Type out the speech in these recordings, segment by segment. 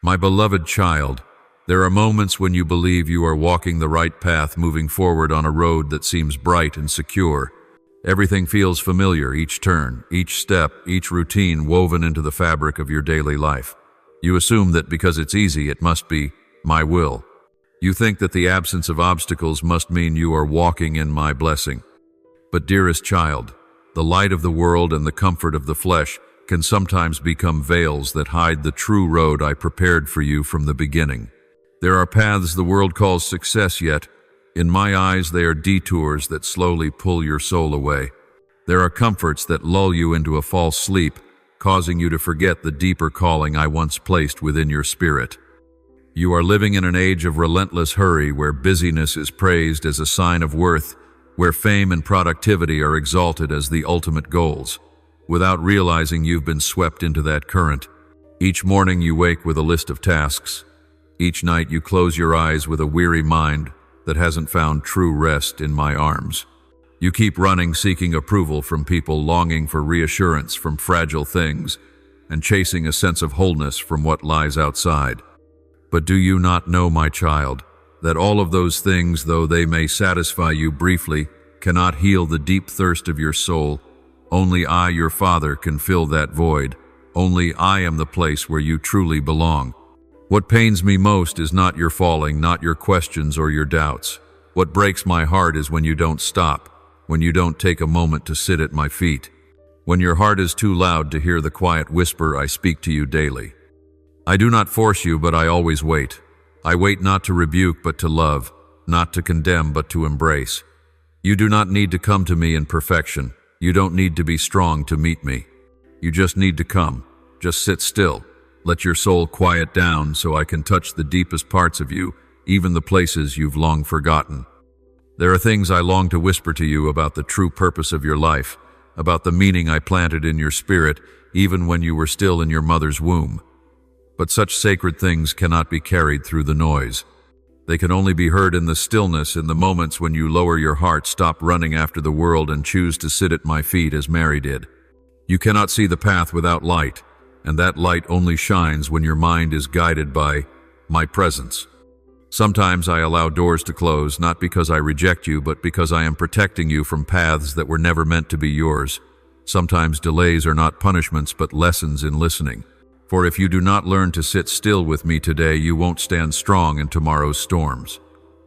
My beloved child, there are moments when you believe you are walking the right path, moving forward on a road that seems bright and secure. Everything feels familiar, each turn, each step, each routine woven into the fabric of your daily life. You assume that because it's easy, it must be my will. You think that the absence of obstacles must mean you are walking in my blessing. But dearest child, the light of the world and the comfort of the flesh can sometimes become veils that hide the true road I prepared for you from the beginning. There are paths the world calls success, yet, in my eyes, they are detours that slowly pull your soul away. There are comforts that lull you into a false sleep, causing you to forget the deeper calling I once placed within your spirit. You are living in an age of relentless hurry where busyness is praised as a sign of worth, where fame and productivity are exalted as the ultimate goals. Without realizing you've been swept into that current. Each morning you wake with a list of tasks. Each night you close your eyes with a weary mind that hasn't found true rest in my arms. You keep running, seeking approval from people, longing for reassurance from fragile things, and chasing a sense of wholeness from what lies outside. But do you not know, my child, that all of those things, though they may satisfy you briefly, cannot heal the deep thirst of your soul? Only I, your Father, can fill that void. Only I am the place where you truly belong. What pains me most is not your falling, not your questions or your doubts. What breaks my heart is when you don't stop, when you don't take a moment to sit at my feet, when your heart is too loud to hear the quiet whisper I speak to you daily. I do not force you, but I always wait. I wait not to rebuke, but to love, not to condemn, but to embrace. You do not need to come to me in perfection. You don't need to be strong to meet me. You just need to come. Just sit still. Let your soul quiet down so I can touch the deepest parts of you, even the places you've long forgotten. There are things I long to whisper to you about the true purpose of your life, about the meaning I planted in your spirit, even when you were still in your mother's womb. But such sacred things cannot be carried through the noise. They can only be heard in the stillness, in the moments when you lower your heart, stop running after the world, and choose to sit at my feet as Mary did. You cannot see the path without light, and that light only shines when your mind is guided by my presence. Sometimes I allow doors to close, not because I reject you, but because I am protecting you from paths that were never meant to be yours. Sometimes delays are not punishments, but lessons in listening. For if you do not learn to sit still with me today, you won't stand strong in tomorrow's storms.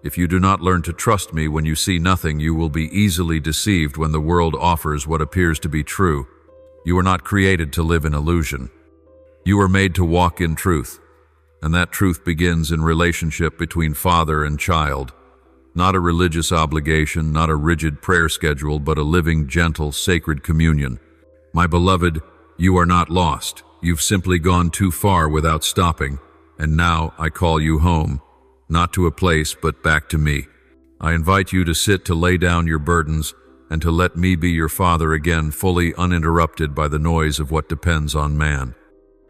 If you do not learn to trust me when you see nothing, you will be easily deceived when the world offers what appears to be true. You are not created to live in illusion. You are made to walk in truth, and that truth begins in relationship between father and child. Not a religious obligation, not a rigid prayer schedule, but a living, gentle, sacred communion. My beloved, you are not lost. You've simply gone too far without stopping, and now I call you home, not to a place, but back to me. I invite you to sit, to lay down your burdens, and to let me be your Father again, fully uninterrupted by the noise of what depends on man.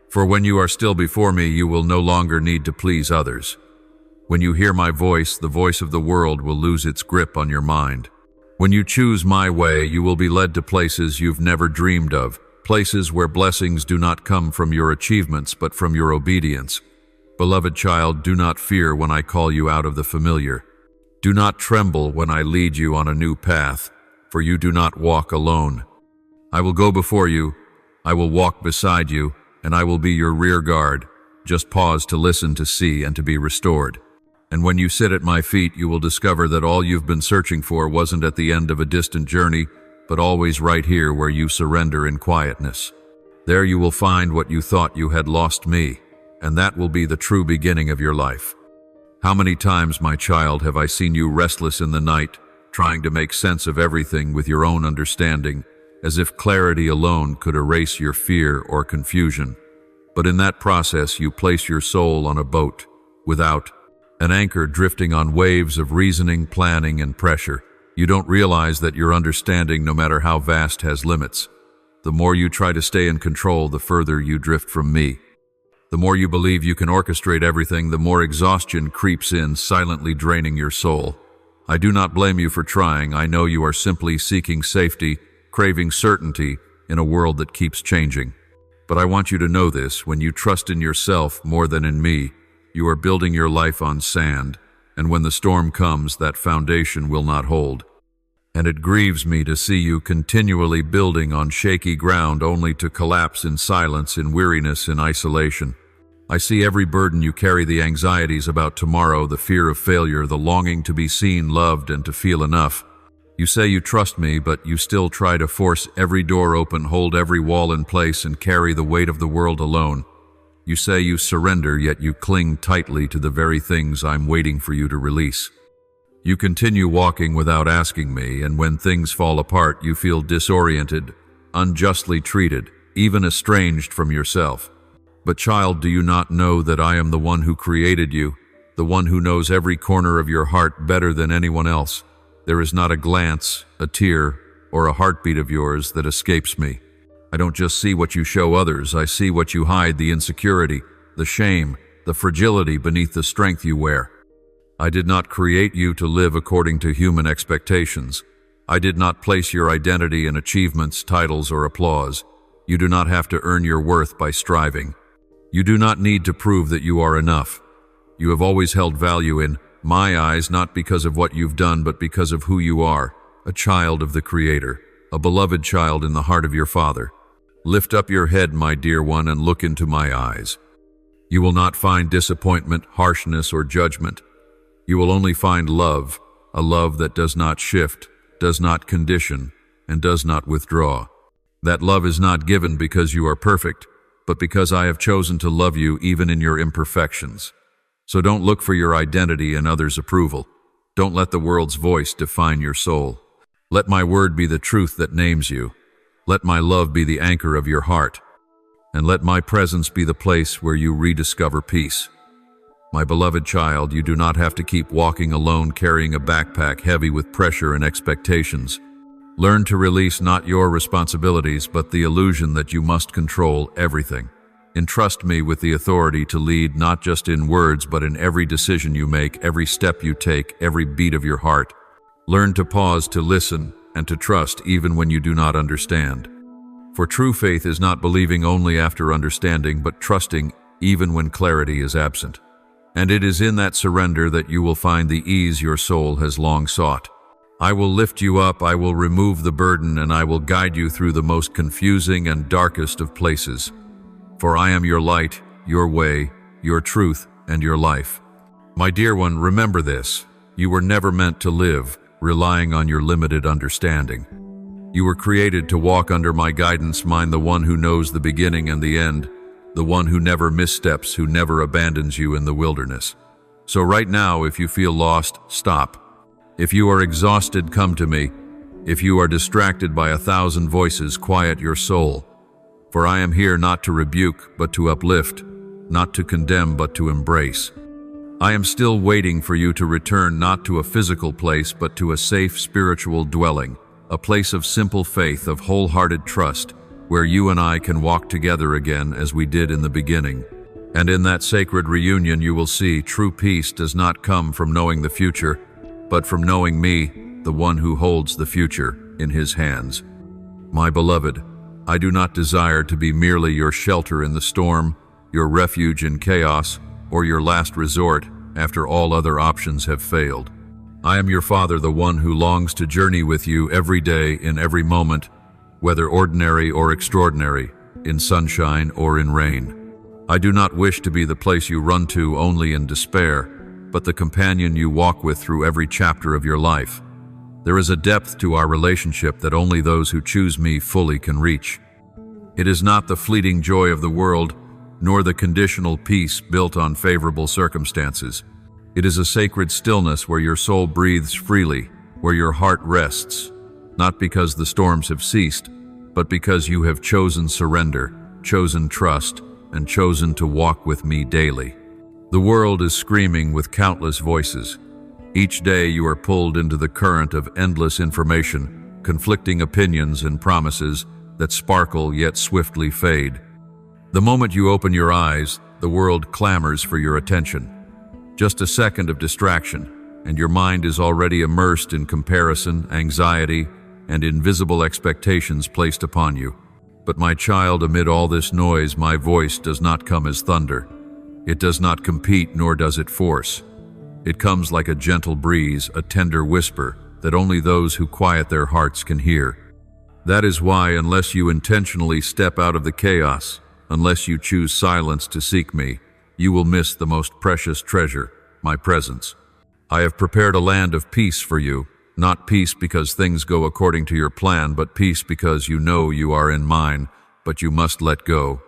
For when you are still before me, you will no longer need to please others. When you hear my voice, the voice of the world will lose its grip on your mind. When you choose my way, you will be led to places you've never dreamed of, places where blessings do not come from your achievements, but from your obedience. Beloved child, do not fear when I call you out of the familiar. Do not tremble when I lead you on a new path, for you do not walk alone. I will go before you, I will walk beside you, and I will be your rear guard. Just pause to listen, to see, and to be restored. And when you sit at my feet, you will discover that all you've been searching for wasn't at the end of a distant journey, but always right here where you surrender in quietness. There you will find what you thought you had lost, me, and that will be the true beginning of your life. How many times, my child, have I seen you restless in the night, trying to make sense of everything with your own understanding, as if clarity alone could erase your fear or confusion. But in that process, you place your soul on a boat, without an anchor, drifting on waves of reasoning, planning, and pressure. You don't realize that your understanding, no matter how vast, has limits. The more you try to stay in control, the further you drift from me. The more you believe you can orchestrate everything, the more exhaustion creeps in, silently draining your soul. I do not blame you for trying. I know you are simply seeking safety, craving certainty in a world that keeps changing. But I want you to know this: when you trust in yourself more than in me, you are building your life on sand, and when the storm comes, that foundation will not hold. And it grieves me to see you continually building on shaky ground only to collapse in silence, in weariness, in isolation. I see every burden you carry, the anxieties about tomorrow, the fear of failure, the longing to be seen, loved, and to feel enough. You say you trust me, but you still try to force every door open, hold every wall in place, and carry the weight of the world alone. You say you surrender, yet you cling tightly to the very things I'm waiting for you to release. You continue walking without asking me, and when things fall apart, you feel disoriented, unjustly treated, even estranged from yourself. But child, do you not know that I am the one who created you, the one who knows every corner of your heart better than anyone else? There is not a glance, a tear, or a heartbeat of yours that escapes me. I don't just see what you show others, I see what you hide, the insecurity, the shame, the fragility beneath the strength you wear. I did not create you to live according to human expectations. I did not place your identity in achievements, titles, or applause. You do not have to earn your worth by striving. You do not need to prove that you are enough. You have always held value in my eyes, not because of what you've done, but because of who you are, a child of the Creator, a beloved child in the heart of your Father. Lift up your head, my dear one, and look into my eyes. You will not find disappointment, harshness, or judgment. You will only find love, a love that does not shift, does not condition, and does not withdraw. That love is not given because you are perfect, but because I have chosen to love you even in your imperfections. So don't look for your identity in others' approval. Don't let the world's voice define your soul. Let my word be the truth that names you. Let my love be the anchor of your heart. And let my presence be the place where you rediscover peace. My beloved child, you do not have to keep walking alone, carrying a backpack heavy with pressure and expectations. Learn to release not your responsibilities, but the illusion that you must control everything. Entrust me with the authority to lead, not just in words, but in every decision you make, every step you take, every beat of your heart. Learn to pause, to listen, and to trust even when you do not understand. For true faith is not believing only after understanding, but trusting even when clarity is absent. And it is in that surrender that you will find the ease your soul has long sought. I will lift you up, I will remove the burden, and I will guide you through the most confusing and darkest of places. For I am your light, your way, your truth, and your life. My dear one, remember this. You were never meant to live relying on your limited understanding. You were created to walk under my guidance, mine, the one who knows the beginning and the end, the one who never missteps, who never abandons you in the wilderness. So right now, if you feel lost, stop. If you are exhausted, come to me. If you are distracted by 1,000 voices, quiet your soul. For I am here not to rebuke, but to uplift, not to condemn, but to embrace. I am still waiting for you to return, not to a physical place, but to a safe spiritual dwelling, a place of simple faith, of wholehearted trust, where you and I can walk together again as we did in the beginning. And in that sacred reunion you will see true peace does not come from knowing the future, but from knowing me, the one who holds the future in his hands. My beloved, I do not desire to be merely your shelter in the storm, your refuge in chaos, or your last resort after all other options have failed. I am your Father, the one who longs to journey with you every day, in every moment, whether ordinary or extraordinary, in sunshine or in rain. I do not wish to be the place you run to only in despair, but the companion you walk with through every chapter of your life. There is a depth to our relationship that only those who choose me fully can reach. It is not the fleeting joy of the world, nor the conditional peace built on favorable circumstances. It is a sacred stillness where your soul breathes freely, where your heart rests, not because the storms have ceased, but because you have chosen surrender, chosen trust, and chosen to walk with me daily. The world is screaming with countless voices. Each day you are pulled into the current of endless information, conflicting opinions and promises that sparkle yet swiftly fade. The moment you open your eyes, the world clamors for your attention. Just a second of distraction, and your mind is already immersed in comparison, anxiety, and invisible expectations placed upon you. But my child, amid all this noise, my voice does not come as thunder. It does not compete, nor does it force. It comes like a gentle breeze, a tender whisper that only those who quiet their hearts can hear. That is why, unless you intentionally step out of the chaos, unless you choose silence to seek me, you will miss the most precious treasure, my presence. I have prepared a land of peace for you, not peace because things go according to your plan, but peace because you know you are in mine, but you must let go.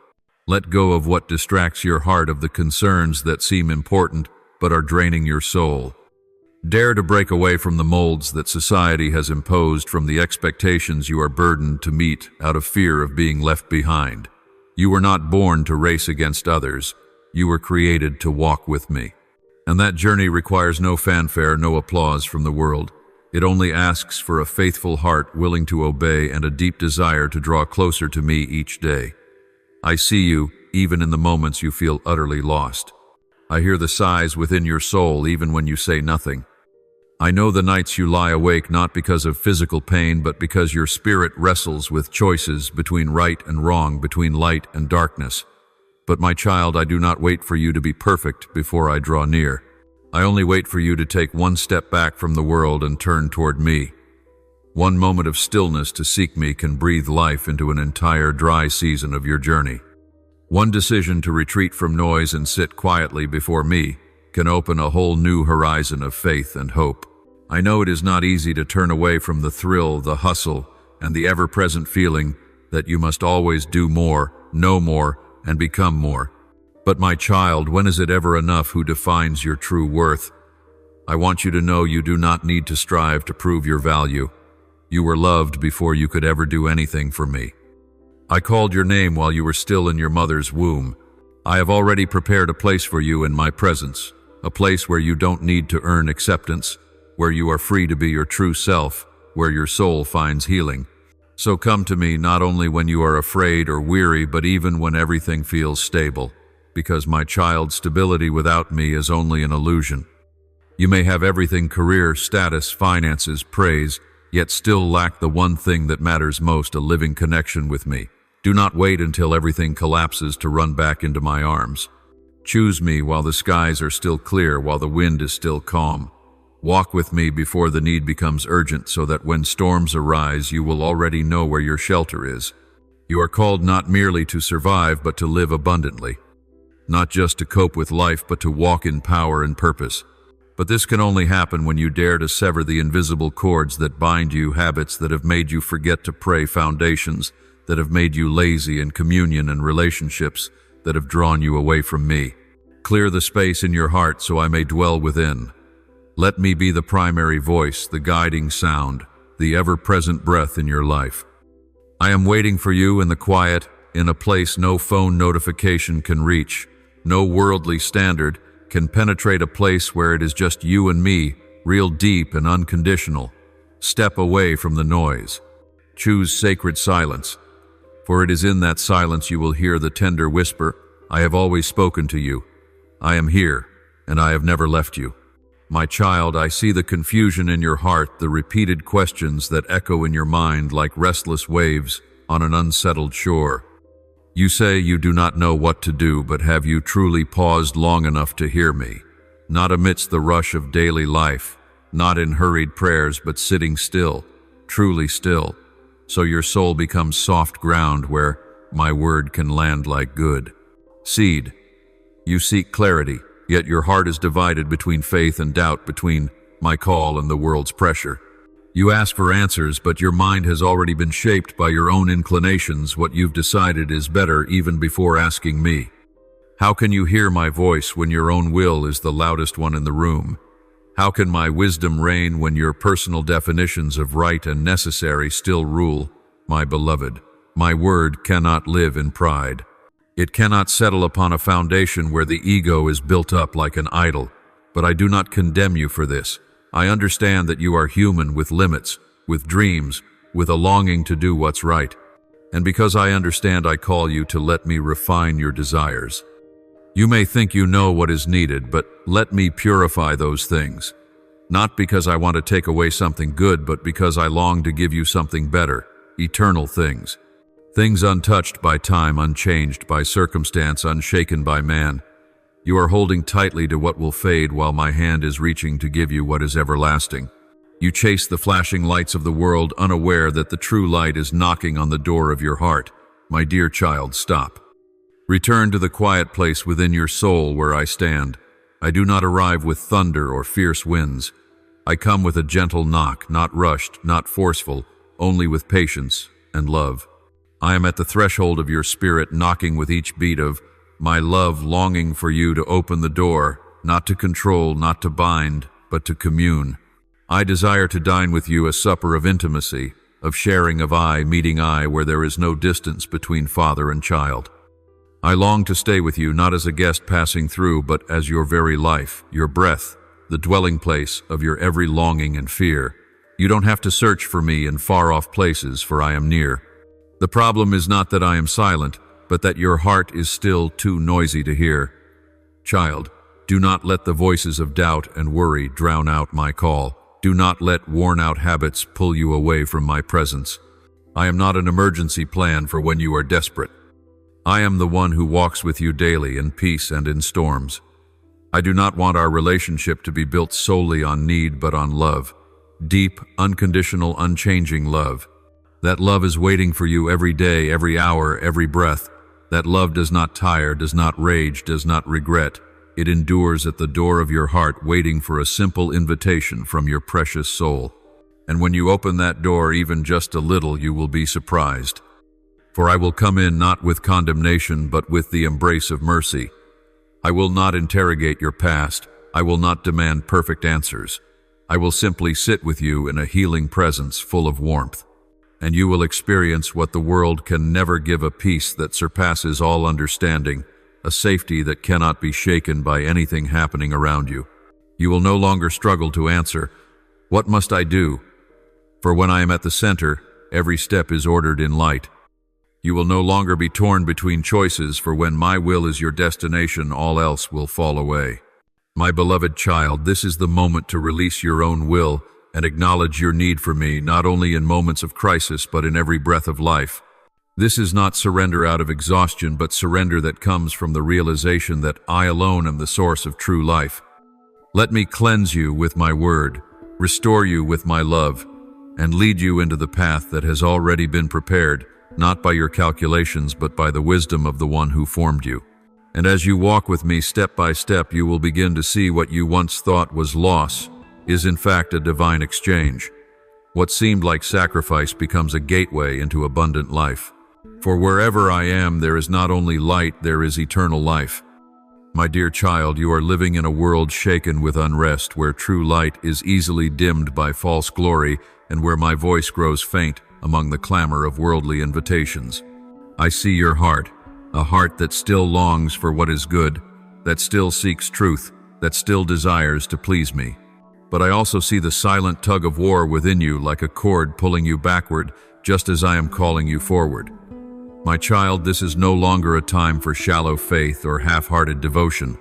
Let go of what distracts your heart, of the concerns that seem important but are draining your soul. Dare to break away from the molds that society has imposed, from the expectations you are burdened to meet out of fear of being left behind. You were not born to race against others. You were created to walk with me. And that journey requires no fanfare, no applause from the world. It only asks for a faithful heart willing to obey and a deep desire to draw closer to me each day. I see you, even in the moments you feel utterly lost. I hear the sighs within your soul, even when you say nothing. I know the nights you lie awake, not because of physical pain, but because your spirit wrestles with choices between right and wrong, between light and darkness. But my child, I do not wait for you to be perfect before I draw near. I only wait for you to take one step back from the world and turn toward me. One moment of stillness to seek me can breathe life into an entire dry season of your journey. One decision to retreat from noise and sit quietly before me can open a whole new horizon of faith and hope. I know it is not easy to turn away from the thrill, the hustle, and the ever-present feeling that you must always do more, know more, and become more. But my child, when is it ever enough? Who defines your true worth? I want you to know you do not need to strive to prove your value. You were loved before you could ever do anything for me. I called your name while you were still in your mother's womb. I have already prepared a place for you in my presence, a place where you don't need to earn acceptance, where you are free to be your true self, where your soul finds healing. So come to me not only when you are afraid or weary, but even when everything feels stable, because my child, stability without me is only an illusion. You may have everything: career, status, finances, praise, yet still lack the one thing that matters most, a living connection with me. Do not wait until everything collapses to run back into my arms. Choose me while the skies are still clear, while the wind is still calm. Walk with me before the need becomes urgent, so that when storms arise, you will already know where your shelter is. You are called not merely to survive, but to live abundantly. Not just to cope with life, but to walk in power and purpose. But this can only happen when you dare to sever the invisible cords that bind you, habits that have made you forget to pray, foundations that have made you lazy, and communion and relationships that have drawn you away from me. Clear the space in your heart so I may dwell within. Let me be the primary voice, the guiding sound, the ever-present breath in your life. I am waiting for you in the quiet, in a place no phone notification can reach, no worldly standard can penetrate, a place where it is just you and me, real, deep, and unconditional. Step away from the noise. Choose sacred silence, for it is in that silence you will hear the tender whisper, I have always spoken to you. I am here, and I have never left you. My child, I see the confusion in your heart, the repeated questions that echo in your mind like restless waves on an unsettled shore. You say you do not know what to do, but have you truly paused long enough to hear me? Not amidst the rush of daily life, not in hurried prayers, but sitting still, truly still, so your soul becomes soft ground where my word can land like good seed. You seek clarity, yet your heart is divided between faith and doubt, between my call and the world's pressure. You ask for answers, but your mind has already been shaped by your own inclinations. What you've decided is better even before asking me. How can you hear my voice when your own will is the loudest one in the room? How can my wisdom reign when your personal definitions of right and necessary still rule? My beloved, my word cannot live in pride. It cannot settle upon a foundation where the ego is built up like an idol. But I do not condemn you for this. I understand that you are human, with limits, with dreams, with a longing to do what's right. And because I understand, I call you to let me refine your desires. You may think you know what is needed, but let me purify those things. Not because I want to take away something good, but because I long to give you something better, eternal things. Things untouched by time, unchanged by circumstance, unshaken by man. You are holding tightly to what will fade while my hand is reaching to give you what is everlasting. You chase the flashing lights of the world, unaware that the true light is knocking on the door of your heart. My dear child, stop. Return to the quiet place within your soul where I stand. I do not arrive with thunder or fierce winds. I come with a gentle knock, not rushed, not forceful, only with patience and love. I am at the threshold of your spirit, knocking with each beat of my love, longing for you to open the door, not to control, not to bind, but to commune. I desire to dine with you, a supper of intimacy, of sharing of eye meeting eye, where there is no distance between father and child. I long to stay with you, not as a guest passing through, but as your very life, your breath, the dwelling place of your every longing and fear. You don't have to search for me in far-off places, for I am near. The problem is not that I am silent, but that your heart is still too noisy to hear. Child, do not let the voices of doubt and worry drown out my call. Do not let worn-out habits pull you away from my presence. I am not an emergency plan for when you are desperate. I am the one who walks with you daily in peace and in storms. I do not want our relationship to be built solely on need but on love. Deep, unconditional, unchanging love. That love is waiting for you every day, every hour, every breath. That love does not tire, does not rage, does not regret. It endures at the door of your heart, waiting for a simple invitation from your precious soul. And when you open that door even just a little, you will be surprised. For I will come in not with condemnation, but with the embrace of mercy. I will not interrogate your past. I will not demand perfect answers. I will simply sit with you in a healing presence full of warmth. And you will experience what the world can never give, a peace that surpasses all understanding, a safety that cannot be shaken by anything happening around you. You will no longer struggle to answer, "What must I do?" For when I am at the center, every step is ordered in light. You will no longer be torn between choices, for when my will is your destination, all else will fall away. My beloved child, this is the moment to release your own will and acknowledge your need for me, not only in moments of crisis, but in every breath of life. This is not surrender out of exhaustion, but surrender that comes from the realization that I alone am the source of true life. Let me cleanse you with my word, restore you with my love, and lead you into the path that has already been prepared, not by your calculations, but by the wisdom of the one who formed you. And as you walk with me step by step, you will begin to see what you once thought was loss is in fact a divine exchange. What seemed like sacrifice becomes a gateway into abundant life. For wherever I am, there is not only light, there is eternal life. My dear child, you are living in a world shaken with unrest, where true light is easily dimmed by false glory, and where my voice grows faint among the clamor of worldly invitations. I see your heart, a heart that still longs for what is good, that still seeks truth, that still desires to please me. But I also see the silent tug of war within you, like a cord pulling you backward, just as I am calling you forward. My child, this is no longer a time for shallow faith or half-hearted devotion.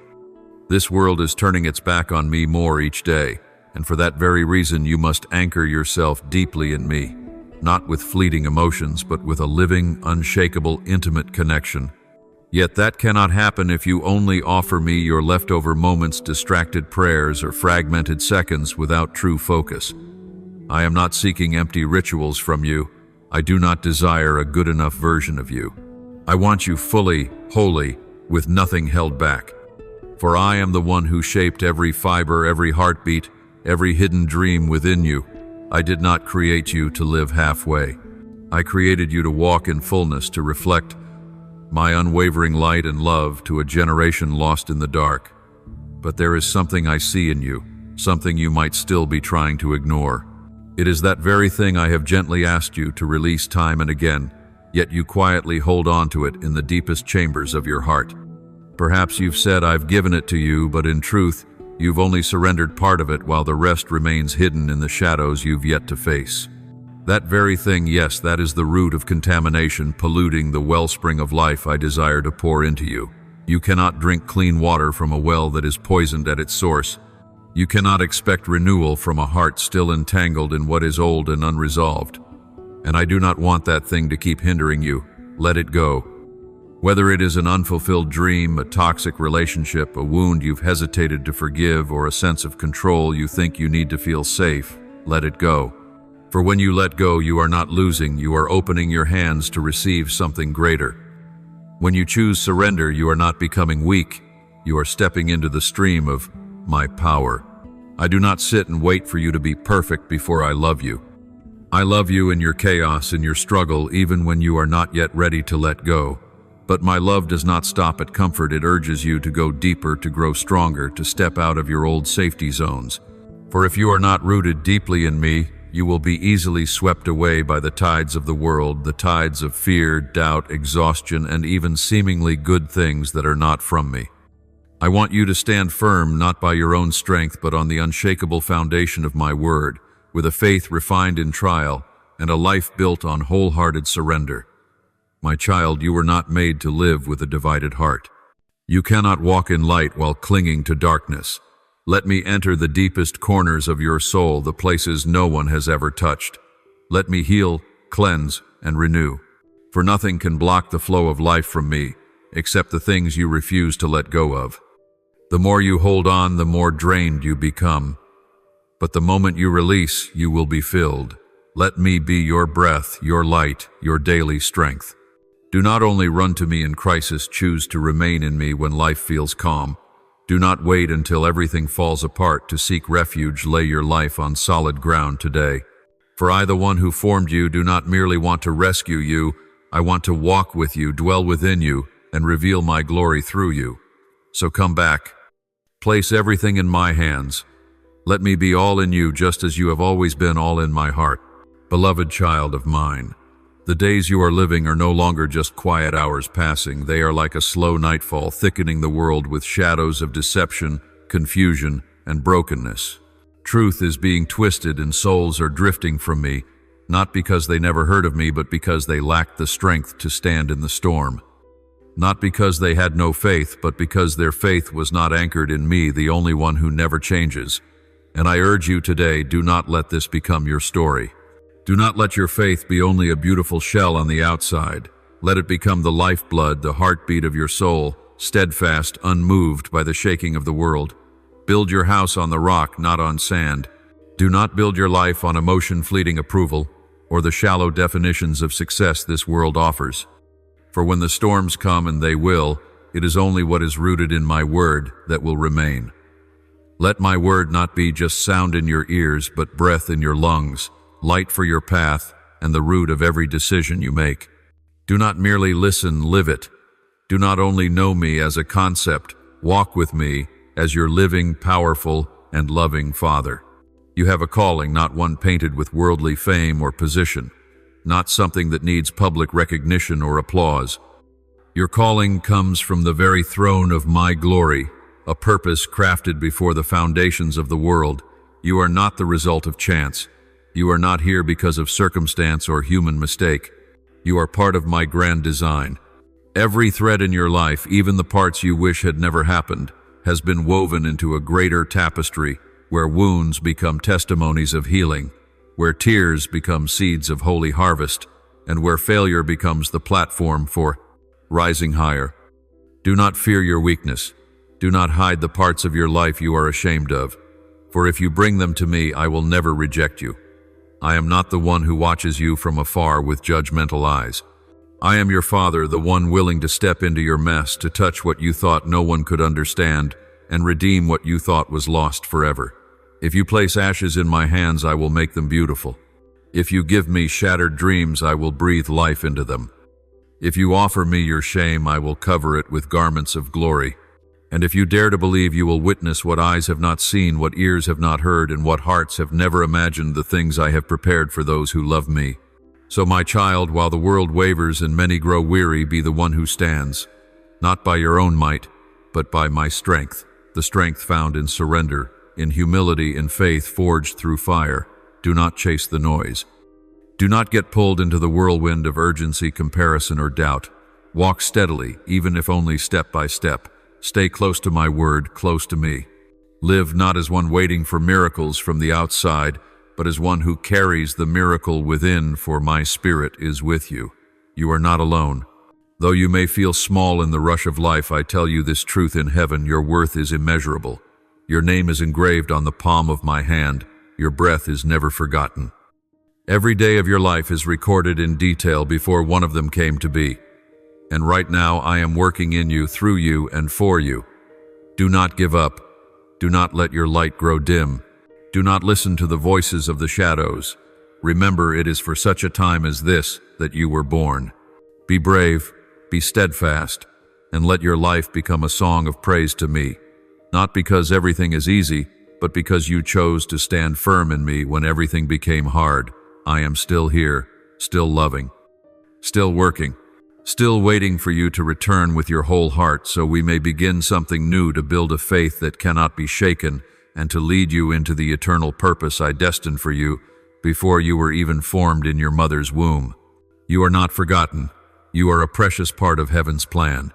This world is turning its back on me more each day, and for that very reason you must anchor yourself deeply in me, not with fleeting emotions, but with a living, unshakable, intimate connection. Yet that cannot happen if you only offer me your leftover moments, distracted prayers, or fragmented seconds without true focus. I am not seeking empty rituals from you. I do not desire a good enough version of you. I want you fully, wholly, with nothing held back. For I am the one who shaped every fiber, every heartbeat, every hidden dream within you. I did not create you to live halfway. I created you to walk in fullness, to reflect my unwavering light and love to a generation lost in the dark. But there is something I see in you, something you might still be trying to ignore. It is that very thing I have gently asked you to release time and again, yet you quietly hold on to it in the deepest chambers of your heart. Perhaps you've said I've given it to you, but in truth, you've only surrendered part of it while the rest remains hidden in the shadows you've yet to face. That very thing, yes, that is the root of contamination, polluting the wellspring of life I desire to pour into you. You cannot drink clean water from a well that is poisoned at its source. You cannot expect renewal from a heart still entangled in what is old and unresolved. And I do not want that thing to keep hindering you. let it go. Whether it is an unfulfilled dream, a toxic relationship, a wound you've hesitated to forgive, or a sense of control you think you need to feel safe, let it go. For when you let go, you are not losing, you are opening your hands to receive something greater. When you choose surrender, you are not becoming weak, you are stepping into the stream of my power. I do not sit and wait for you to be perfect before I love you. I love you in your chaos, in your struggle, even when you are not yet ready to let go. But my love does not stop at comfort. It urges you to go deeper, to grow stronger, to step out of your old safety zones. For if you are not rooted deeply in me, you will be easily swept away by the tides of the world, the tides of fear, doubt, exhaustion, and even seemingly good things that are not from me. I want you to stand firm, not by your own strength, but on the unshakable foundation of my word, with a faith refined in trial and a life built on wholehearted surrender. My child, you were not made to live with a divided heart. You cannot walk in light while clinging to darkness. Let me enter the deepest corners of your soul, the places no one has ever touched. Let me heal, cleanse, and renew. For nothing can block the flow of life from me, except the things you refuse to let go of. The more you hold on, the more drained you become. But the moment you release, you will be filled. Let me be your breath, your light, your daily strength. Do not only run to me in crisis, choose to remain in me when life feels calm. Do not wait until everything falls apart to seek refuge. Lay your life on solid ground today. For I, the one who formed you, do not merely want to rescue you. I want to walk with you, dwell within you, and reveal my glory through you. So come back. Place everything in my hands. Let me be all in you, just as you have always been all in my heart. Beloved child of mine, the days you are living are no longer just quiet hours passing. They are like a slow nightfall, thickening the world with shadows of deception, confusion, and brokenness. Truth is being twisted and souls are drifting from me, not because they never heard of me, but because they lacked the strength to stand in the storm. Not because they had no faith, but because their faith was not anchored in me, the only one who never changes. And I urge you today, do not let this become your story. Do not let your faith be only a beautiful shell on the outside. Let it become the lifeblood, the heartbeat of your soul, steadfast, unmoved by the shaking of the world. Build your house on the rock, not on sand. Do not build your life on emotion-fleeting approval or the shallow definitions of success this world offers. For when the storms come, and they will, it is only what is rooted in my word that will remain. Let my word not be just sound in your ears, but breath in your lungs, light for your path, and the root of every decision you make. Do not merely listen, live it. Do not only know me as a concept, walk with me as your living, powerful, and loving Father. You have a calling, not one painted with worldly fame or position, not something that needs public recognition or applause. Your calling comes from the very throne of my glory, a purpose crafted before the foundations of the world. You are not the result of chance. You are not here because of circumstance or human mistake. You are part of my grand design. Every thread in your life, even the parts you wish had never happened, has been woven into a greater tapestry where wounds become testimonies of healing, where tears become seeds of holy harvest, and where failure becomes the platform for rising higher. Do not fear your weakness. Do not hide the parts of your life you are ashamed of, for if you bring them to me, I will never reject you. I am not the one who watches you from afar with judgmental eyes. I am your Father, the one willing to step into your mess, to touch what you thought no one could understand, and redeem what you thought was lost forever. If you place ashes in my hands, I will make them beautiful. If you give me shattered dreams, I will breathe life into them. If you offer me your shame, I will cover it with garments of glory. And if you dare to believe, you will witness what eyes have not seen, what ears have not heard, and what hearts have never imagined, the things I have prepared for those who love me. So my child, while the world wavers and many grow weary, be the one who stands, not by your own might, but by my strength, the strength found in surrender, in humility, in faith forged through fire. Do not chase the noise. Do not get pulled into the whirlwind of urgency, comparison, or doubt. Walk steadily, even if only step by step. Stay close to my word, close to me. Live not as one waiting for miracles from the outside, but as one who carries the miracle within, for my spirit is with you. You are not alone. Though you may feel small in the rush of life, I tell you this truth in heaven: your worth is immeasurable. Your name is engraved on the palm of my hand. Your breath is never forgotten. Every day of your life is recorded in detail before one of them came to be. And right now I am working in you, through you, and for you. Do not give up. Do not let your light grow dim. Do not listen to the voices of the shadows. Remember, it is for such a time as this that you were born. Be brave, be steadfast, and let your life become a song of praise to me. Not because everything is easy, but because you chose to stand firm in me when everything became hard. I am still here, still loving, still working, still waiting for you to return with your whole heart so we may begin something new, to build a faith that cannot be shaken, and to lead you into the eternal purpose I destined for you before you were even formed in your mother's womb. You are not forgotten. You are a precious part of heaven's plan.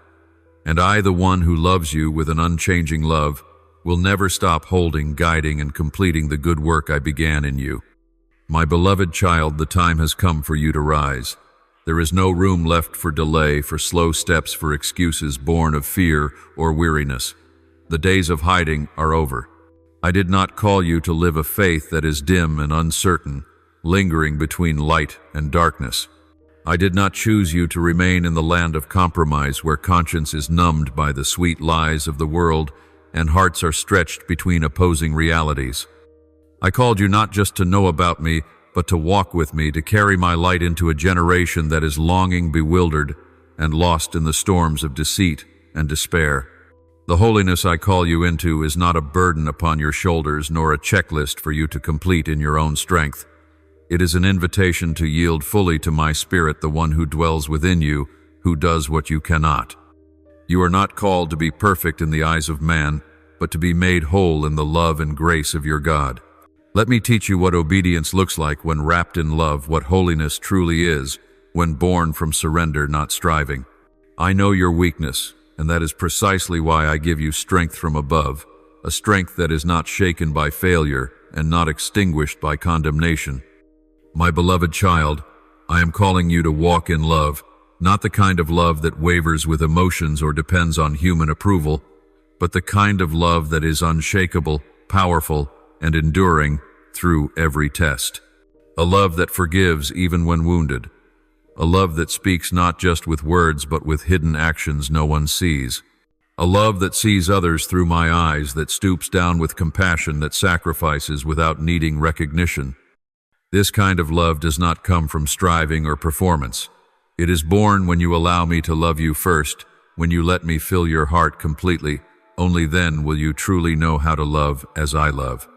And I, the one who loves you with an unchanging love, will never stop holding, guiding, and completing the good work I began in you. My beloved child, the time has come for you to rise. There is no room left for delay, for slow steps, for excuses born of fear or weariness. The days of hiding are over. I did not call you to live a faith that is dim and uncertain, lingering between light and darkness. I did not choose you to remain in the land of compromise, where conscience is numbed by the sweet lies of the world and hearts are stretched between opposing realities. I called you not just to know about me, but to walk with me, to carry my light into a generation that is longing, bewildered, and lost in the storms of deceit and despair. The holiness I call you into is not a burden upon your shoulders, nor a checklist for you to complete in your own strength. It is an invitation to yield fully to my Spirit, the one who dwells within you, who does what you cannot. You are not called to be perfect in the eyes of man, but to be made whole in the love and grace of your God. Let me teach you what obedience looks like when wrapped in love, what holiness truly is, when born from surrender, not striving. I know your weakness, and that is precisely why I give you strength from above, a strength that is not shaken by failure and not extinguished by condemnation. My beloved child, I am calling you to walk in love, not the kind of love that wavers with emotions or depends on human approval, but the kind of love that is unshakable, powerful, and enduring through every test. A love that forgives even when wounded. A love that speaks not just with words but with hidden actions no one sees. A love that sees others through my eyes, that stoops down with compassion, that sacrifices without needing recognition. This kind of love does not come from striving or performance. It is born when you allow me to love you first, when you let me fill your heart completely. Only then will you truly know how to love as I love.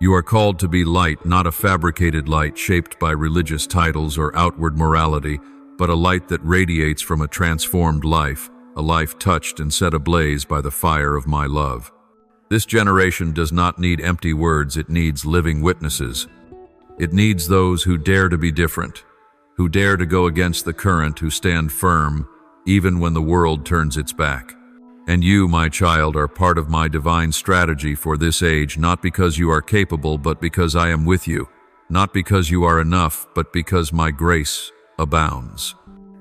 You are called to be light, not a fabricated light shaped by religious titles or outward morality, but a light that radiates from a transformed life, a life touched and set ablaze by the fire of my love. This generation does not need empty words, it needs living witnesses. It needs those who dare to be different, who dare to go against the current, who stand firm even when the world turns its back. And you, my child, are part of my divine strategy for this age, not because you are capable, but because I am with you, not because you are enough, but because my grace abounds.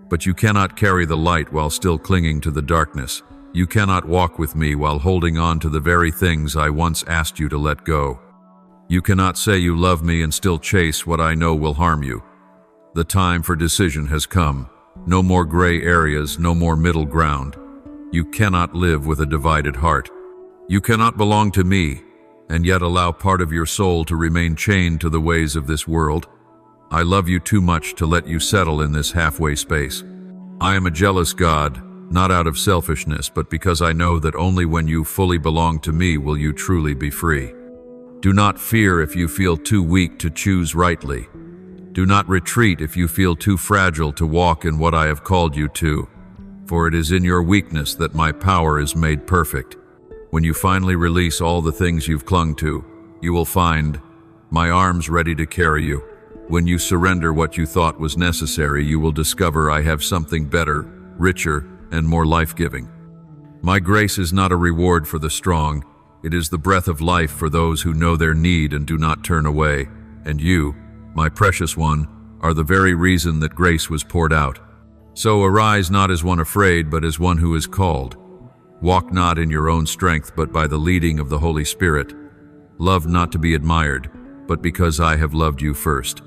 But you cannot carry the light while still clinging to the darkness. You cannot walk with me while holding on to the very things I once asked you to let go. You cannot say you love me and still chase what I know will harm you. The time for decision has come. No more gray areas, no more middle ground. You cannot live with a divided heart. You cannot belong to me and yet allow part of your soul to remain chained to the ways of this world. I love you too much to let you settle in this halfway space. I am a jealous God, not out of selfishness, but because I know that only when you fully belong to me will you truly be free. Do not fear if you feel too weak to choose rightly. Do not retreat if you feel too fragile to walk in what I have called you to. For it is in your weakness that my power is made perfect. When you finally release all the things you've clung to, you will find my arms ready to carry you. When you surrender what you thought was necessary, you will discover I have something better, richer, and more life-giving. My grace is not a reward for the strong. It is the breath of life for those who know their need and do not turn away. And you, my precious one, are the very reason that grace was poured out. So arise not as one afraid, but as one who is called. Walk not in your own strength, but by the leading of the Holy Spirit. Love not to be admired, but because I have loved you first.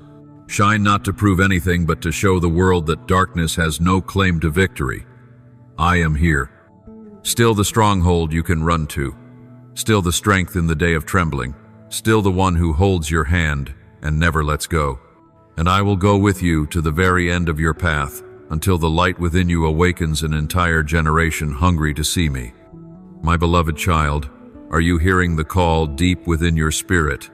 Shine not to prove anything, but to show the world that darkness has no claim to victory. I am here. Still the stronghold you can run to. Still the strength in the day of trembling. Still the one who holds your hand and never lets go. And I will go with you to the very end of your path, until the light within you awakens an entire generation hungry to see me. My beloved child, are you hearing the call deep within your spirit?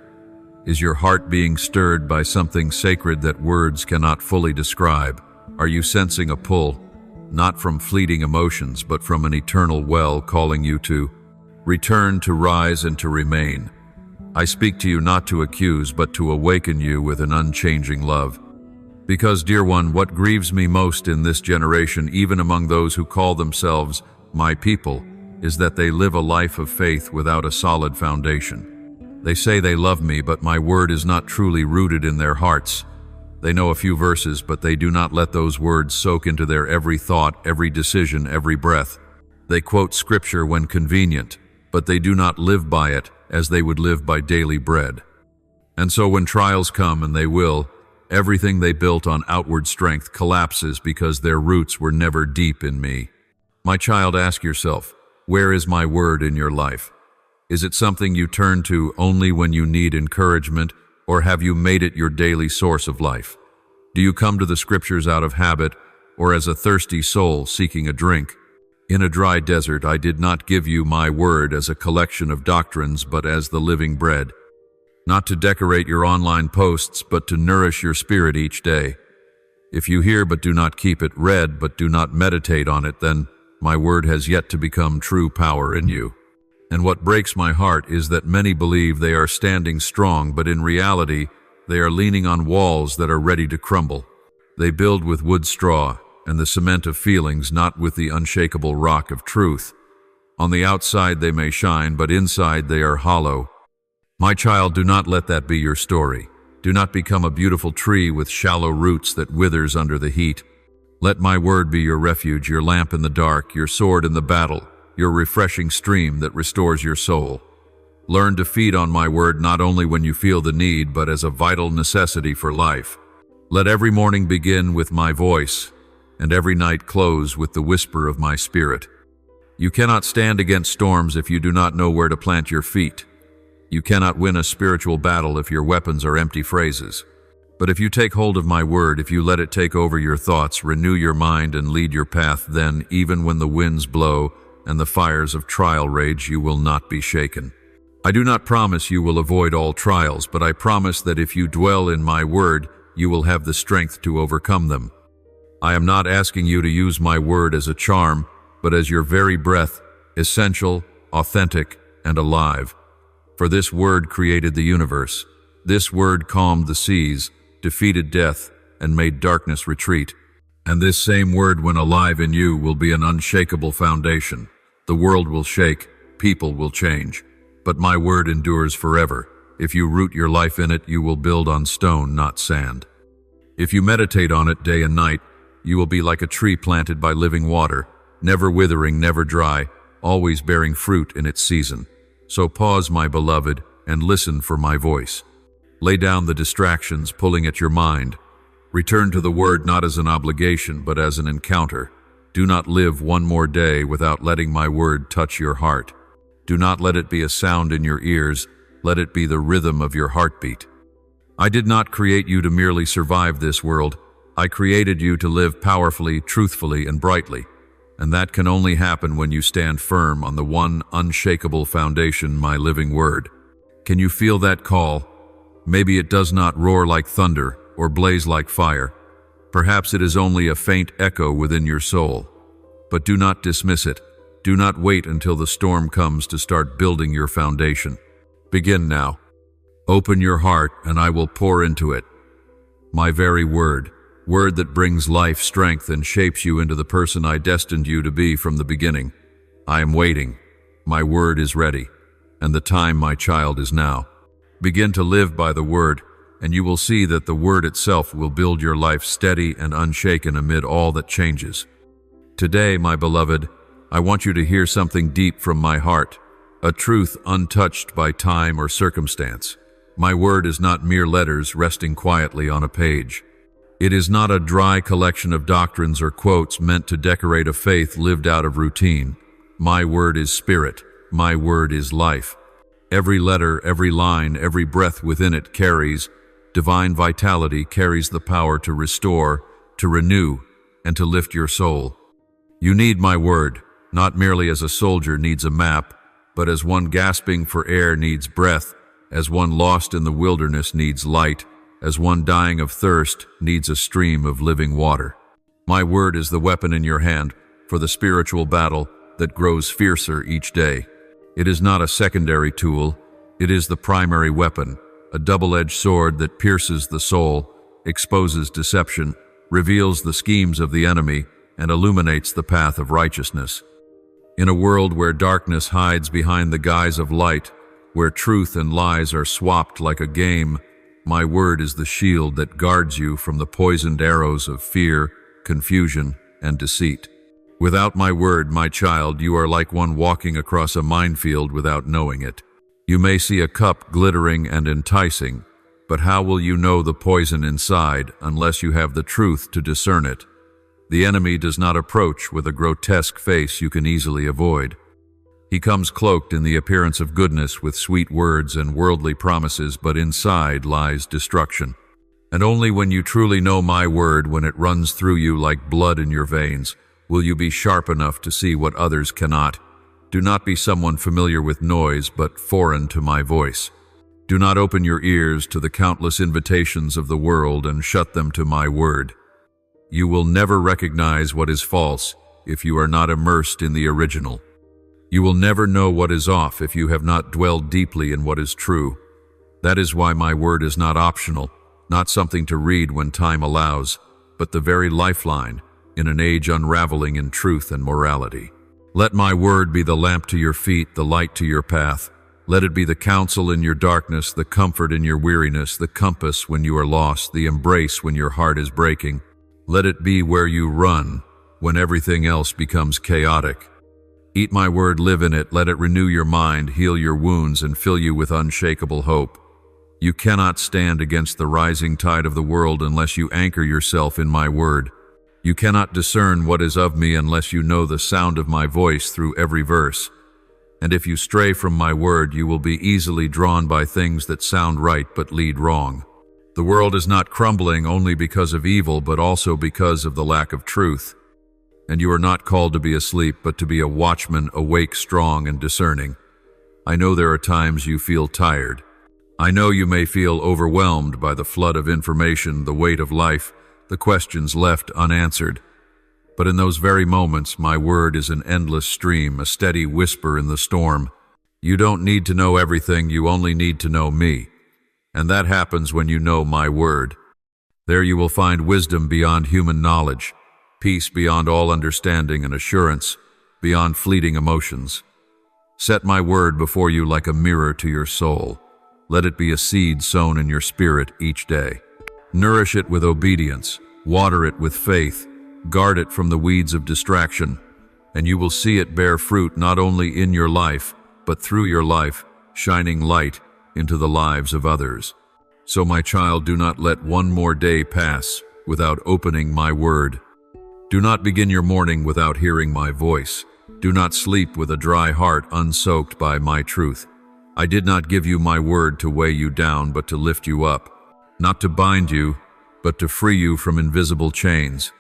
Is your heart being stirred by something sacred that words cannot fully describe? Are you sensing a pull, not from fleeting emotions, but from an eternal well calling you to return, to rise, and to remain? I speak to you not to accuse, but to awaken you with an unchanging love. Because, dear one, what grieves me most in this generation, even among those who call themselves my people, is that they live a life of faith without a solid foundation. They say they love me, but my word is not truly rooted in their hearts. They know a few verses, but they do not let those words soak into their every thought, every decision, every breath. They quote scripture when convenient, but they do not live by it as they would live by daily bread. And so when trials come, and they will, everything they built on outward strength collapses because their roots were never deep in me. My child, ask yourself, where is my word in your life? Is it something you turn to only when you need encouragement, or have you made it your daily source of life? Do you come to the scriptures out of habit, or as a thirsty soul seeking a drink? In a dry desert, I did not give you my word as a collection of doctrines, but as the living bread. Not to decorate your online posts, but to nourish your spirit each day. If you hear but do not keep it, read but do not meditate on it, then my word has yet to become true power in you. And what breaks my heart is that many believe they are standing strong, but in reality, they are leaning on walls that are ready to crumble. They build with wood straw and the cement of feelings, not with the unshakable rock of truth. On the outside they may shine, but inside they are hollow. My child, do not let that be your story. Do not become a beautiful tree with shallow roots that withers under the heat. Let my word be your refuge, your lamp in the dark, your sword in the battle, your refreshing stream that restores your soul. Learn to feed on my word not only when you feel the need, but as a vital necessity for life. Let every morning begin with my voice, and every night close with the whisper of my spirit. You cannot stand against storms if you do not know where to plant your feet. You cannot win a spiritual battle if your weapons are empty phrases. But if you take hold of my word, if you let it take over your thoughts, renew your mind, and lead your path, then, even when the winds blow and the fires of trial rage, you will not be shaken. I do not promise you will avoid all trials, but I promise that if you dwell in my word, you will have the strength to overcome them. I am not asking you to use my word as a charm, but as your very breath, essential, authentic, and alive. For this word created the universe. This word calmed the seas, defeated death, and made darkness retreat. And this same word, when alive in you, will be an unshakable foundation. The world will shake, people will change, but my word endures forever. If you root your life in it, you will build on stone, not sand. If you meditate on it day and night, you will be like a tree planted by living water, never withering, never dry, always bearing fruit in its season. So pause, my beloved, and listen for my voice. Lay down the distractions pulling at your mind. Return to the word not as an obligation, but as an encounter. Do not live one more day without letting my word touch your heart. Do not let it be a sound in your ears. Let it be the rhythm of your heartbeat. I did not create you to merely survive this world. I created you to live powerfully, truthfully, and brightly. And that can only happen when you stand firm on the one unshakable foundation, my living word. Can you feel that call? Maybe it does not roar like thunder or blaze like fire. Perhaps it is only a faint echo within your soul. But do not dismiss it. Do not wait until the storm comes to start building your foundation. Begin now. Open your heart, and I will pour into it my very word. Word that brings life, strength, and shapes you into the person I destined you to be from the beginning. I am waiting. My word is ready, and the time, my child, is now. Begin to live by the word, and you will see that the word itself will build your life steady and unshaken amid all that changes. Today, my beloved, I want you to hear something deep from my heart, a truth untouched by time or circumstance. My word is not mere letters resting quietly on a page. It is not a dry collection of doctrines or quotes meant to decorate a faith lived out of routine. My word is spirit. My word is life. Every letter, every line, every breath within it carries divine vitality, carries the power to restore, to renew, and to lift your soul. You need my word, not merely as a soldier needs a map, but as one gasping for air needs breath, as one lost in the wilderness needs light, as one dying of thirst needs a stream of living water. My word is the weapon in your hand for the spiritual battle that grows fiercer each day. It is not a secondary tool, it is the primary weapon, a double-edged sword that pierces the soul, exposes deception, reveals the schemes of the enemy, and illuminates the path of righteousness. In a world where darkness hides behind the guise of light, where truth and lies are swapped like a game, my word is the shield that guards you from the poisoned arrows of fear, confusion, and deceit. Without my word, my child, you are like one walking across a minefield without knowing it. You may see a cup glittering and enticing, but how will you know the poison inside unless you have the truth to discern it? The enemy does not approach with a grotesque face you can easily avoid. He comes cloaked in the appearance of goodness with sweet words and worldly promises, but inside lies destruction. And only when you truly know my word, when it runs through you like blood in your veins, will you be sharp enough to see what others cannot. Do not be someone familiar with noise, but foreign to my voice. Do not open your ears to the countless invitations of the world and shut them to my word. You will never recognize what is false if you are not immersed in the original. You will never know what is off if you have not dwelled deeply in what is true. That is why my word is not optional, not something to read when time allows, but the very lifeline in an age unraveling in truth and morality. Let my word be the lamp to your feet, the light to your path. Let it be the counsel in your darkness, the comfort in your weariness, the compass when you are lost, the embrace when your heart is breaking. Let it be where you run when everything else becomes chaotic. Eat my word, live in it, let it renew your mind, heal your wounds, and fill you with unshakable hope. You cannot stand against the rising tide of the world unless you anchor yourself in my word. You cannot discern what is of me unless you know the sound of my voice through every verse. And if you stray from my word, you will be easily drawn by things that sound right but lead wrong. The world is not crumbling only because of evil, but also because of the lack of truth. And you are not called to be asleep, but to be a watchman, awake, strong, and discerning. I know there are times you feel tired. I know you may feel overwhelmed by the flood of information, the weight of life, the questions left unanswered. But in those very moments, my word is an endless stream, a steady whisper in the storm. You don't need to know everything, you only need to know me. And that happens when you know my word. There you will find wisdom beyond human knowledge, peace beyond all understanding, and assurance beyond fleeting emotions. Set my word before you like a mirror to your soul. Let it be a seed sown in your spirit each day. Nourish it with obedience, water it with faith, guard it from the weeds of distraction, and you will see it bear fruit not only in your life, but through your life, shining light into the lives of others. So, my child, do not let one more day pass without opening my word. Do not begin your morning without hearing my voice. Do not sleep with a dry heart unsoaked by my truth. I did not give you my word to weigh you down, but to lift you up. Not to bind you, but to free you from invisible chains.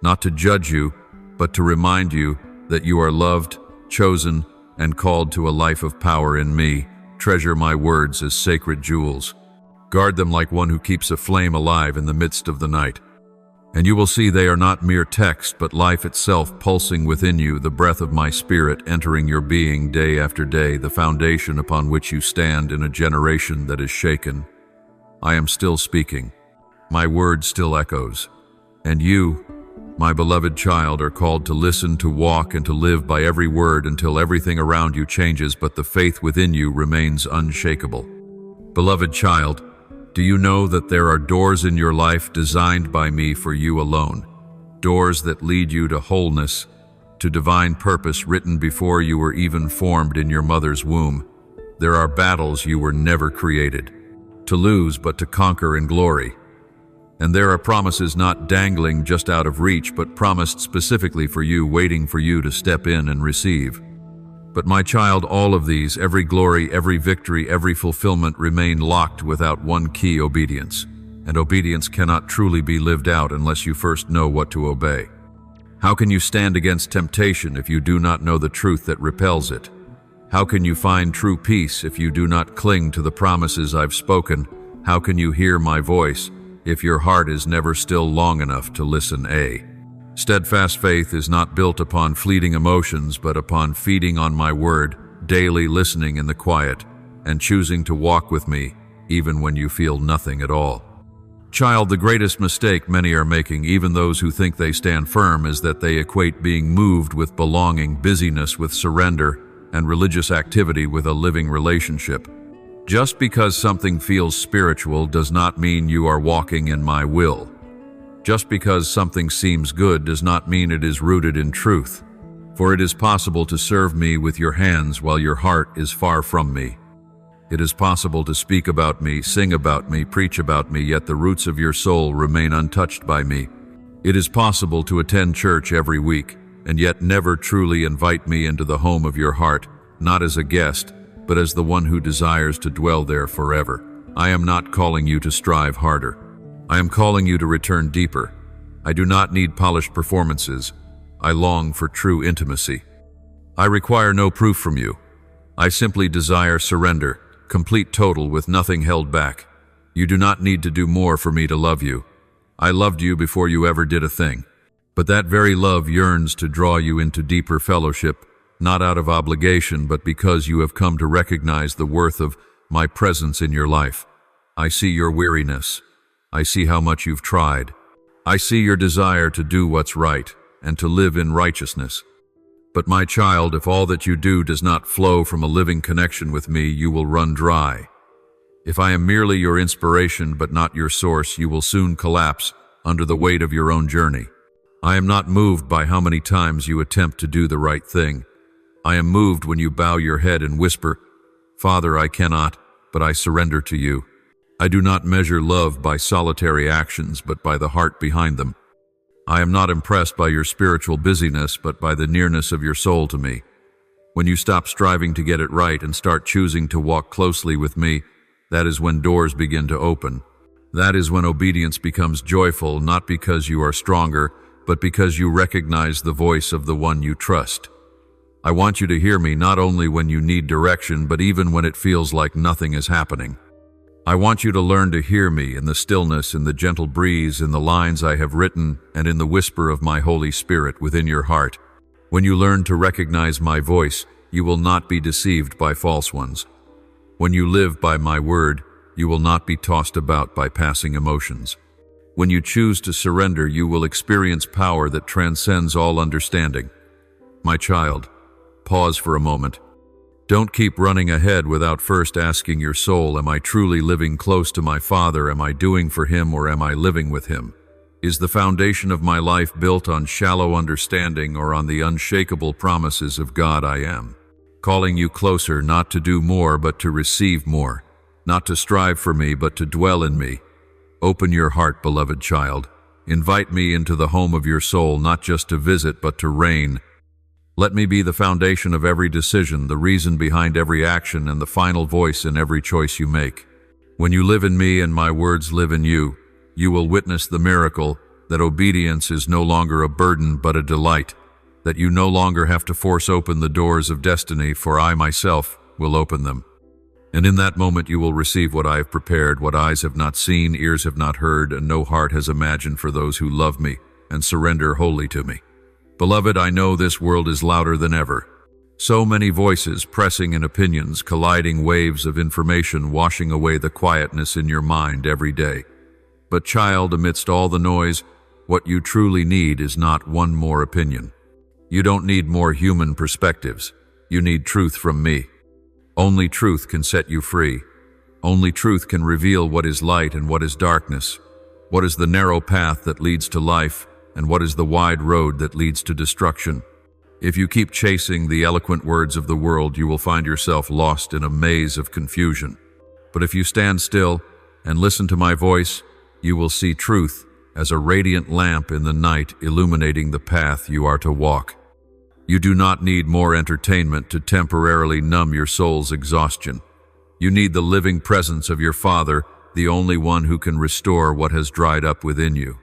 Not to judge you, but to remind you that you are loved, chosen, and called to a life of power in me. Treasure my words as sacred jewels. Guard them like one who keeps a flame alive in the midst of the night. And you will see they are not mere text, but life itself pulsing within you, the breath of my spirit entering your being day after day, the foundation upon which you stand in a generation that is shaken. I am still speaking. My word still echoes. And you, my beloved child, are called to listen, to walk, and to live by every word until everything around you changes, but the faith within you remains unshakable. Beloved child, Do you know that there are doors in your life designed by me for you alone? Doors that lead you to wholeness, to divine purpose written before you were even formed in your mother's womb. There are battles you were never created to lose, but to conquer in glory. And there are promises not dangling just out of reach, but promised specifically for you, waiting for you to step in and receive. But my child, all of these, every glory, every victory, every fulfillment, remain locked without one key: obedience. And obedience cannot truly be lived out unless you first know what to obey. How can you stand against temptation if you do not know the truth that repels it? How can you find true peace if you do not cling to the promises I've spoken? How can you hear my voice if your heart is never still long enough to listen? Steadfast faith is not built upon fleeting emotions, but upon feeding on my word, daily listening in the quiet, and choosing to walk with me even when you feel nothing at all. Child, the greatest mistake many are making, even those who think they stand firm, is that they equate being moved with belonging, busyness with surrender, and religious activity with a living relationship. Just because something feels spiritual does not mean you are walking in my will. Just because something seems good does not mean it is rooted in truth. For it is possible to serve me with your hands while your heart is far from me. It is possible to speak about me, sing about me, preach about me, yet the roots of your soul remain untouched by me. It is possible to attend church every week, and yet never truly invite me into the home of your heart, not as a guest, but as the one who desires to dwell there forever. I am not calling you to strive harder. I am calling you to return deeper. I do not need polished performances. I long for true intimacy. I require no proof from you. I simply desire surrender, complete total with nothing held back. You do not need to do more for me to love you. I loved you before you ever did a thing. But that very love yearns to draw you into deeper fellowship, not out of obligation, but because you have come to recognize the worth of my presence in your life. I see your weariness. I see how much you've tried. I see your desire to do what's right and to live in righteousness. But my child, if all that you do does not flow from a living connection with me, you will run dry. If I am merely your inspiration but not your source, you will soon collapse under the weight of your own journey. I am not moved by how many times you attempt to do the right thing. I am moved when you bow your head and whisper, "Father, I cannot, but I surrender to you." I do not measure love by solitary actions, but by the heart behind them. I am not impressed by your spiritual busyness, but by the nearness of your soul to me. When you stop striving to get it right and start choosing to walk closely with me, that is when doors begin to open. That is when obedience becomes joyful, not because you are stronger, but because you recognize the voice of the one you trust. I want you to hear me not only when you need direction, but even when it feels like nothing is happening. I want you to learn to hear me in the stillness, in the gentle breeze, in the lines I have written, and in the whisper of my Holy Spirit within your heart. When you learn to recognize my voice, you will not be deceived by false ones. When you live by my word, you will not be tossed about by passing emotions. When you choose to surrender, you will experience power that transcends all understanding. My child, pause for a moment. Don't keep running ahead without first asking your soul, am I truly living close to my Father? Am I doing for Him, or am I living with Him? Is the foundation of my life built on shallow understanding or on the unshakable promises of God? I am calling you closer, not to do more, but to receive more, not to strive for me, but to dwell in me. Open your heart, beloved child. Invite me into the home of your soul, not just to visit, but to reign. Let me be the foundation of every decision, the reason behind every action, and the final voice in every choice you make. When you live in me and my words live in you, you will witness the miracle that obedience is no longer a burden but a delight, that you no longer have to force open the doors of destiny, for I myself will open them. And in that moment you will receive what I have prepared, what eyes have not seen, ears have not heard, and no heart has imagined for those who love me and surrender wholly to me. Beloved, I know this world is louder than ever. So many voices pressing in opinions, colliding waves of information, washing away the quietness in your mind every day. But child, amidst all the noise, what you truly need is not one more opinion. You don't need more human perspectives. You need truth from me. Only truth can set you free. Only truth can reveal what is light and what is darkness, what is the narrow path that leads to life, and what is the wide road that leads to destruction. If you keep chasing the eloquent words of the world, you will find yourself lost in a maze of confusion. But if you stand still and listen to my voice, you will see truth as a radiant lamp in the night illuminating the path you are to walk. You do not need more entertainment to temporarily numb your soul's exhaustion. You need the living presence of your Father, the only one who can restore what has dried up within you.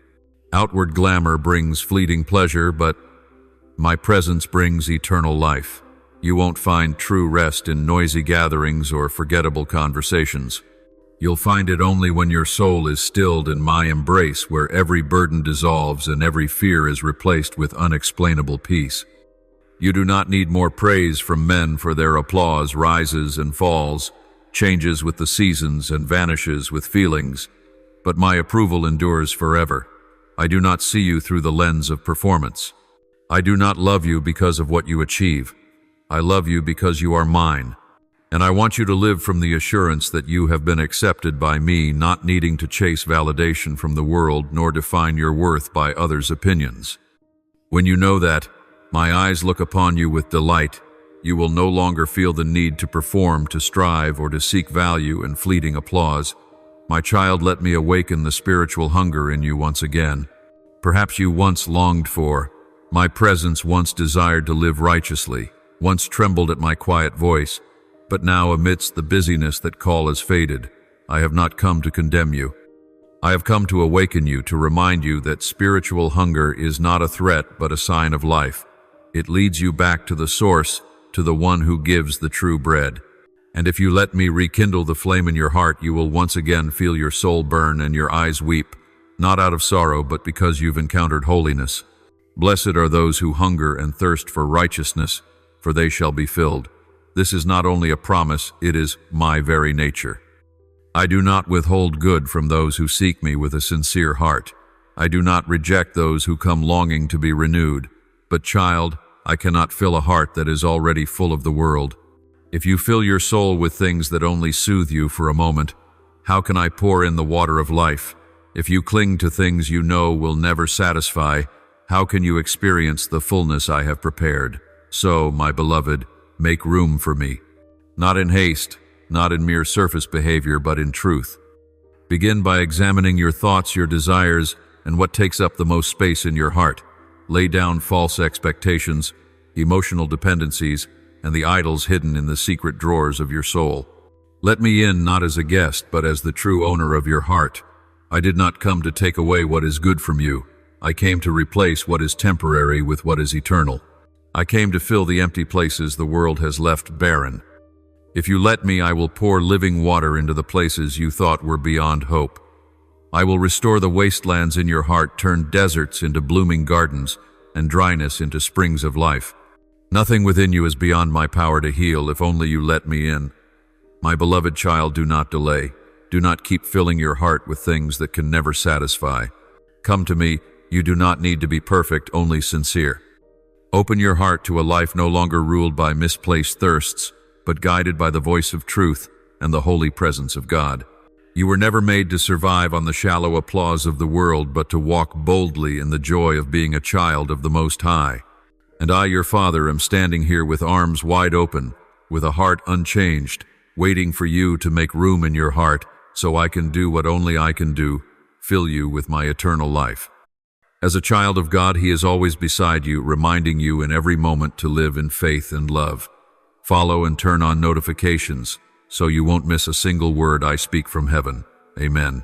Outward glamour brings fleeting pleasure, but my presence brings eternal life. You won't find true rest in noisy gatherings or forgettable conversations. You'll find it only when your soul is stilled in my embrace, where every burden dissolves and every fear is replaced with unexplainable peace. You do not need more praise from men, for their applause rises and falls, changes with the seasons and vanishes with feelings, but my approval endures forever. I do not see you through the lens of performance. I do not love you because of what you achieve. I love you because you are mine, and I want you to live from the assurance that you have been accepted by me, not needing to chase validation from the world nor define your worth by others' opinions. When you know that, my eyes look upon you with delight. You will no longer feel the need to perform, to strive, or to seek value in fleeting applause. My child, let me awaken the spiritual hunger in you once again. Perhaps you once longed for my presence, once desired to live righteously, once trembled at my quiet voice, but now amidst the busyness that call has faded, I have not come to condemn you. I have come to awaken you, to remind you that spiritual hunger is not a threat but a sign of life. It leads you back to the source, to the one who gives the true bread. And if you let me rekindle the flame in your heart, you will once again feel your soul burn and your eyes weep, not out of sorrow, but because you've encountered holiness. Blessed are those who hunger and thirst for righteousness, for they shall be filled. This is not only a promise, it is my very nature. I do not withhold good from those who seek me with a sincere heart. I do not reject those who come longing to be renewed. But child, I cannot fill a heart that is already full of the world. If you fill your soul with things that only soothe you for a moment, how can I pour in the water of life? If you cling to things you know will never satisfy, how can you experience the fullness I have prepared? So, my beloved, make room for me. Not in haste, not in mere surface behavior, but in truth. Begin by examining your thoughts, your desires, and what takes up the most space in your heart. Lay down false expectations, emotional dependencies, and the idols hidden in the secret drawers of your soul. Let me in not as a guest, but as the true owner of your heart. I did not come to take away what is good from you. I came to replace what is temporary with what is eternal. I came to fill the empty places the world has left barren. If you let me, I will pour living water into the places you thought were beyond hope. I will restore the wastelands in your heart, turn deserts into blooming gardens, and dryness into springs of life. Nothing within you is beyond my power to heal, if only you let me in. My beloved child, do not delay. Do not keep filling your heart with things that can never satisfy. Come to me. You do not need to be perfect, only sincere. Open your heart to a life no longer ruled by misplaced thirsts, but guided by the voice of truth and the holy presence of God. You were never made to survive on the shallow applause of the world, but to walk boldly in the joy of being a child of the Most High. And I, your Father, am standing here with arms wide open, with a heart unchanged, waiting for you to make room in your heart so I can do what only I can do, fill you with my eternal life. As a child of God, He is always beside you, reminding you in every moment to live in faith and love. Follow and turn on notifications, so you won't miss a single word I speak from heaven. Amen.